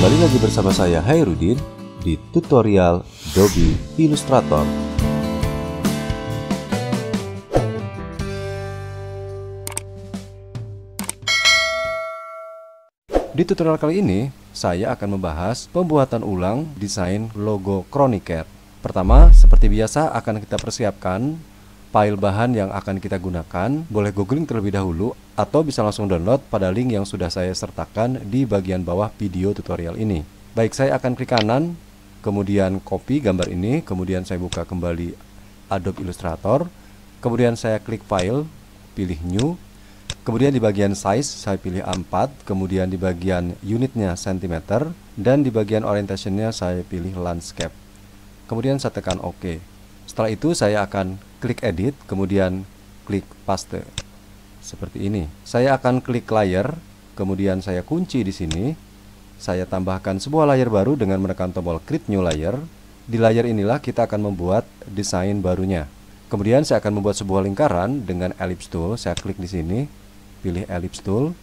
Kembali lagi bersama saya Hairudin di tutorial Adobe Illustrator. Di tutorial kali ini, saya akan membahas pembuatan ulang desain logo Chronicare. Pertama, seperti biasa akan kita persiapkan file bahan yang akan kita gunakan. Boleh googling terlebih dahulu atau bisa langsung download pada link yang sudah saya sertakan di bagian bawah video tutorial ini. Baik, saya akan klik kanan, kemudian copy gambar ini, kemudian saya buka kembali Adobe Illustrator, kemudian saya klik file, pilih new, kemudian di bagian size saya pilih A4, kemudian di bagian unitnya cm, dan di bagian orientationnya saya pilih landscape. Kemudian saya tekan OK. Setelah itu saya akan klik edit, kemudian klik paste. Seperti ini. Saya akan klik layer, kemudian saya kunci di sini. Saya tambahkan sebuah layer baru dengan menekan tombol create new layer. Di layer inilah kita akan membuat desain barunya. Kemudian saya akan membuat sebuah lingkaran dengan ellipse tool. Saya klik di sini, pilih ellipse tool.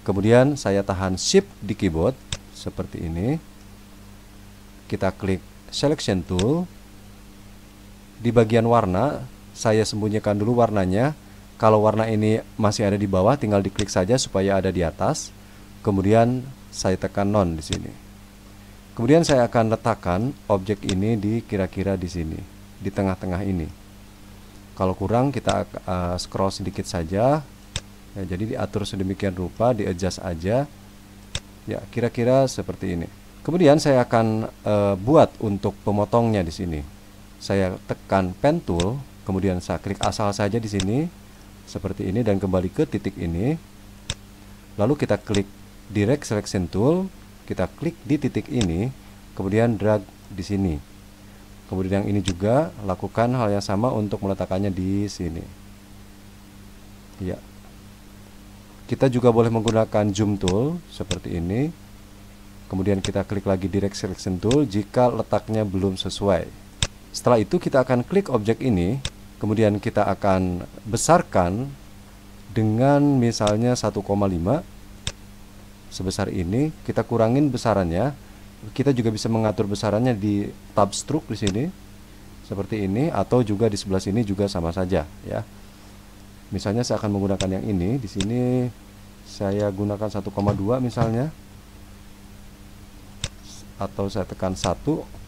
Kemudian saya tahan shift di keyboard seperti ini. Kita klik selection tool. Di bagian warna, saya sembunyikan dulu warnanya. Kalau warna ini masih ada di bawah, tinggal diklik saja supaya ada di atas. Kemudian saya tekan none di sini. Kemudian saya akan letakkan objek ini di kira-kira di sini, di tengah-tengah ini. Kalau kurang kita scroll sedikit saja. Ya, jadi diatur sedemikian rupa, di-adjust aja. Ya, kira-kira seperti ini. Kemudian saya akan buat untuk pemotongnya di sini. Saya tekan pen tool, kemudian saya klik asal saja di sini seperti ini dan kembali ke titik ini. Lalu kita klik direct selection tool, kita klik di titik ini, kemudian drag di sini. Kemudian yang ini juga lakukan hal yang sama untuk meletakkannya di sini. Ya. Kita juga boleh menggunakan zoom tool seperti ini. Kemudian kita klik lagi direct selection tool jika letaknya belum sesuai. Setelah itu kita akan klik objek ini, kemudian kita akan besarkan dengan misalnya 1,5 sebesar ini. Kita kurangin besarannya. Kita juga bisa mengatur besarannya di tab stroke di sini seperti ini, atau juga di sebelah sini juga sama saja ya. Misalnya saya akan menggunakan yang ini. Di sini saya gunakan 1,2 misalnya, atau saya tekan 1.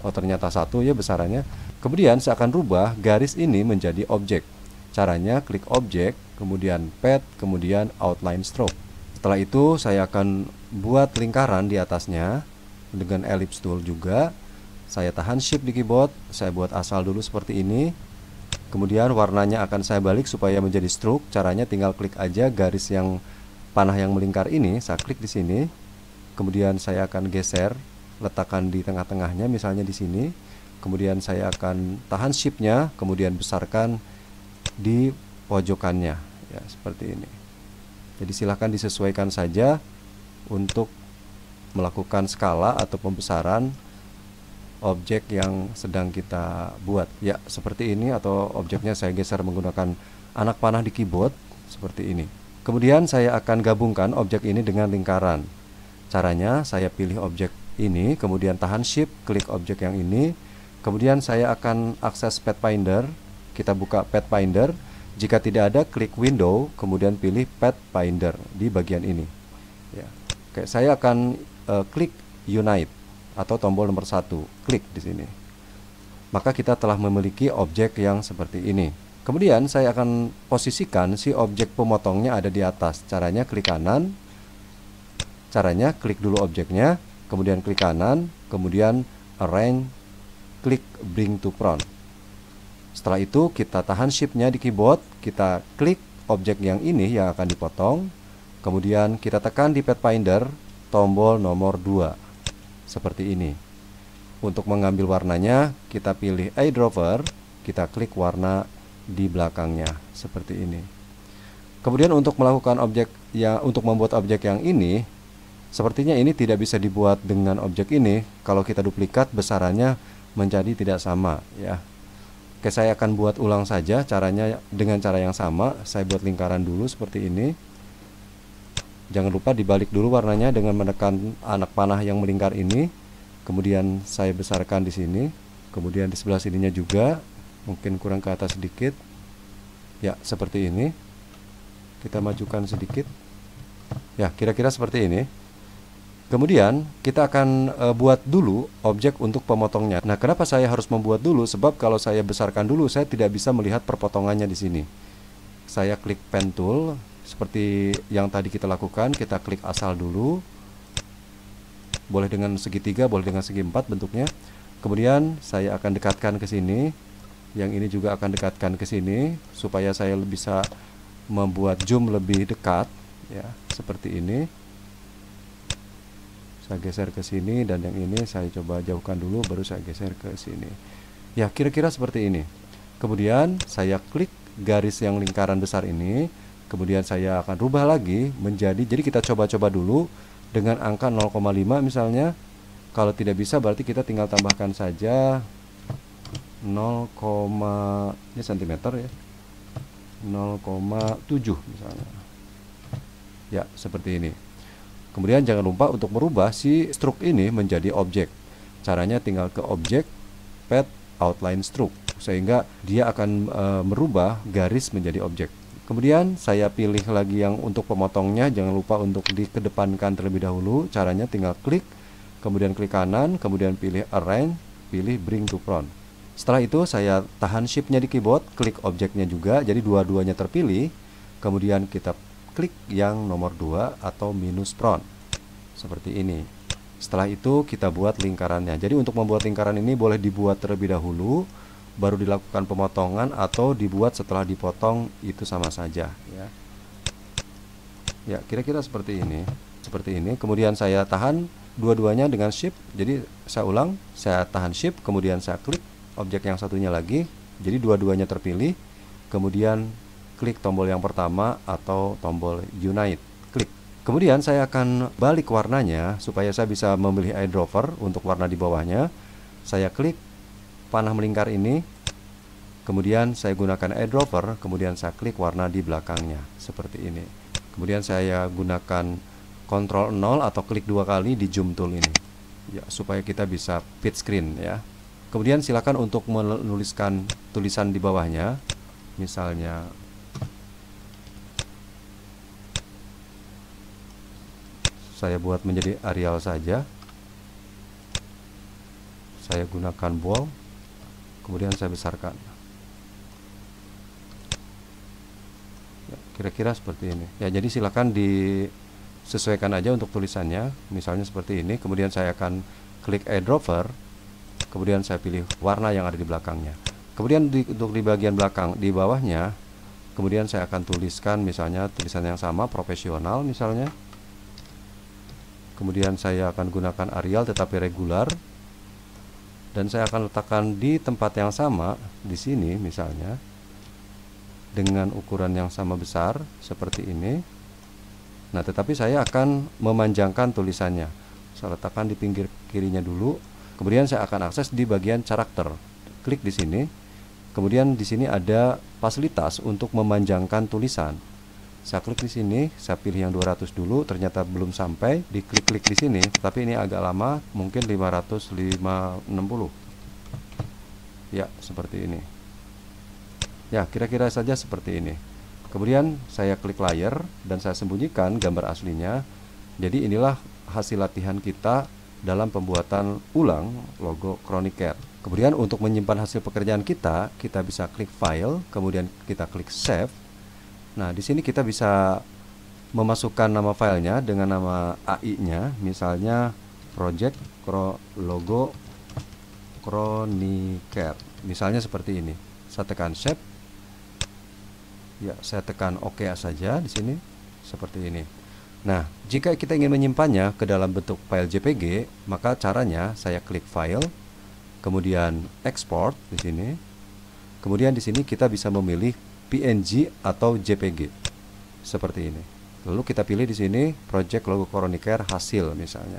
Oh, ternyata 1 ya besarannya. Kemudian saya akan rubah garis ini menjadi objek. Caranya klik objek, kemudian pad, kemudian outline stroke. Setelah itu saya akan buat lingkaran di atasnya dengan ellipse tool juga. Saya tahan shift di keyboard, saya buat asal dulu seperti ini. Kemudian warnanya akan saya balik supaya menjadi stroke. Caranya tinggal klik aja garis yang panah yang melingkar ini, saya klik di sini. Kemudian saya akan geser, letakkan di tengah-tengahnya misalnya di sini. Kemudian saya akan tahan shift-nya, kemudian besarkan di pojokannya ya, seperti ini. Jadi silahkan disesuaikan saja untuk melakukan skala atau pembesaran objek yang sedang kita buat ya, seperti ini. Atau objeknya saya geser menggunakan anak panah di keyboard seperti ini. Kemudian saya akan gabungkan objek ini dengan lingkaran. Caranya saya pilih objek ini, kemudian tahan shift, klik objek yang ini, kemudian saya akan akses Pathfinder. Kita buka Pathfinder. Jika tidak ada, klik window, kemudian pilih Pathfinder di bagian ini ya. Oke, saya akan klik unite atau tombol nomor 1, klik di sini. Maka kita telah memiliki objek yang seperti ini. Kemudian saya akan posisikan si objek pemotongnya ada di atas. Caranya klik kanan. Caranya klik dulu objeknya, kemudian klik kanan, kemudian arrange, klik bring to front. Setelah itu kita tahan shift-nya di keyboard, kita klik objek yang ini yang akan dipotong, kemudian kita tekan di Pathfinder tombol nomor 2 seperti ini. Untuk mengambil warnanya kita pilih eyedropper, kita klik warna di belakangnya seperti ini. Kemudian untuk melakukan objek yang untuk membuat objek yang ini, sepertinya ini tidak bisa dibuat dengan objek ini. Kalau kita duplikat besarannya menjadi tidak sama ya. Oke, saya akan buat ulang saja caranya dengan cara yang sama. Saya buat lingkaran dulu seperti ini. Jangan lupa dibalik dulu warnanya dengan menekan anak panah yang melingkar ini. Kemudian saya besarkan di sini. Kemudian di sebelah sininya juga, mungkin kurang ke atas sedikit. Ya, seperti ini. Kita majukan sedikit. Ya, kira-kira seperti ini. Kemudian kita akan buat dulu objek untuk pemotongnya. Nah, kenapa saya harus membuat dulu? Sebab kalau saya besarkan dulu, saya tidak bisa melihat perpotongannya di sini. Saya klik pen tool seperti yang tadi kita lakukan. Kita klik asal dulu. Boleh dengan segitiga, boleh dengan segi empat bentuknya. Kemudian saya akan dekatkan ke sini. Yang ini juga akan dekatkan ke sini supaya saya bisa membuat zoom lebih dekat, ya, seperti ini. Saya geser ke sini, dan yang ini saya coba jauhkan dulu, baru saya geser ke sini. Ya, kira-kira seperti ini. Kemudian saya klik garis yang lingkaran besar ini. Kemudian saya akan rubah lagi menjadi, jadi kita coba-coba dulu dengan angka 0,5 misalnya. Kalau tidak bisa berarti kita tinggal tambahkan saja 0, ini cm ya, 0,7 misalnya. Ya, seperti ini. Kemudian jangan lupa untuk merubah si stroke ini menjadi objek. Caranya tinggal ke objek, pad, outline stroke, sehingga dia akan merubah garis menjadi objek. Kemudian saya pilih lagi yang untuk pemotongnya. Jangan lupa untuk dikedepankan terlebih dahulu. Caranya tinggal klik, kemudian klik kanan, kemudian pilih arrange, pilih bring to front. Setelah itu saya tahan shift-nya di keyboard, klik objeknya juga, jadi dua-duanya terpilih. Kemudian kita klik yang nomor 2 atau minus front, seperti ini. Setelah itu kita buat lingkarannya. Jadi untuk membuat lingkaran ini boleh dibuat terlebih dahulu, baru dilakukan pemotongan, atau dibuat setelah dipotong, itu sama saja, ya. Ya, kira-kira seperti ini. Seperti ini. Kemudian saya tahan dua-duanya dengan shift. Jadi saya ulang, saya tahan shift, kemudian saya klik objek yang satunya lagi. Jadi dua-duanya terpilih. Kemudian klik tombol yang pertama atau tombol unite, klik. Kemudian saya akan balik warnanya supaya saya bisa memilih eye dropper untuk warna di bawahnya. Saya klik panah melingkar ini, kemudian saya gunakan eye dropper, kemudian saya klik warna di belakangnya seperti ini. Kemudian saya gunakan Ctrl 0 atau klik 2 kali di zoom tool ini, ya, supaya kita bisa fit screen, ya. Kemudian silakan untuk menuliskan tulisan di bawahnya, misalnya saya buat menjadi Arial saja. Saya gunakan bold, kemudian saya besarkan. Ya, kira-kira seperti ini. Ya, jadi silakan disesuaikan aja untuk tulisannya. Misalnya seperti ini. Kemudian saya akan klik eyedropper. Kemudian saya pilih warna yang ada di belakangnya. Kemudian untuk di bagian belakang, di bawahnya, kemudian saya akan tuliskan misalnya tulisan yang sama, profesional misalnya. Kemudian saya akan gunakan Arial tetapi regular. Dan saya akan letakkan di tempat yang sama, di sini misalnya, dengan ukuran yang sama besar, seperti ini. Nah, tetapi saya akan memanjangkan tulisannya. Saya letakkan di pinggir kirinya dulu. Kemudian saya akan akses di bagian karakter. Klik di sini. Kemudian di sini ada fasilitas untuk memanjangkan tulisan. Saya klik di sini, saya pilih yang 200 dulu, ternyata belum sampai, diklik-klik di sini, tapi ini agak lama, mungkin 560. Ya, seperti ini. Ya, kira-kira saja seperti ini. Kemudian saya klik layer dan saya sembunyikan gambar aslinya. Jadi inilah hasil latihan kita dalam pembuatan ulang logo Chronicat. Kemudian untuk menyimpan hasil pekerjaan kita bisa klik file, kemudian kita klik save. Nah, di sini kita bisa memasukkan nama filenya dengan nama AI-nya, misalnya project logo Chronicat. Misalnya seperti ini. Saya tekan save. Ya, saya tekan OK saja di sini seperti ini. Nah, jika kita ingin menyimpannya ke dalam bentuk file JPG, maka caranya saya klik file, kemudian export di sini. Kemudian di sini kita bisa memilih PNG atau JPG seperti ini. Lalu kita pilih di sini project logo Chronicat hasil misalnya.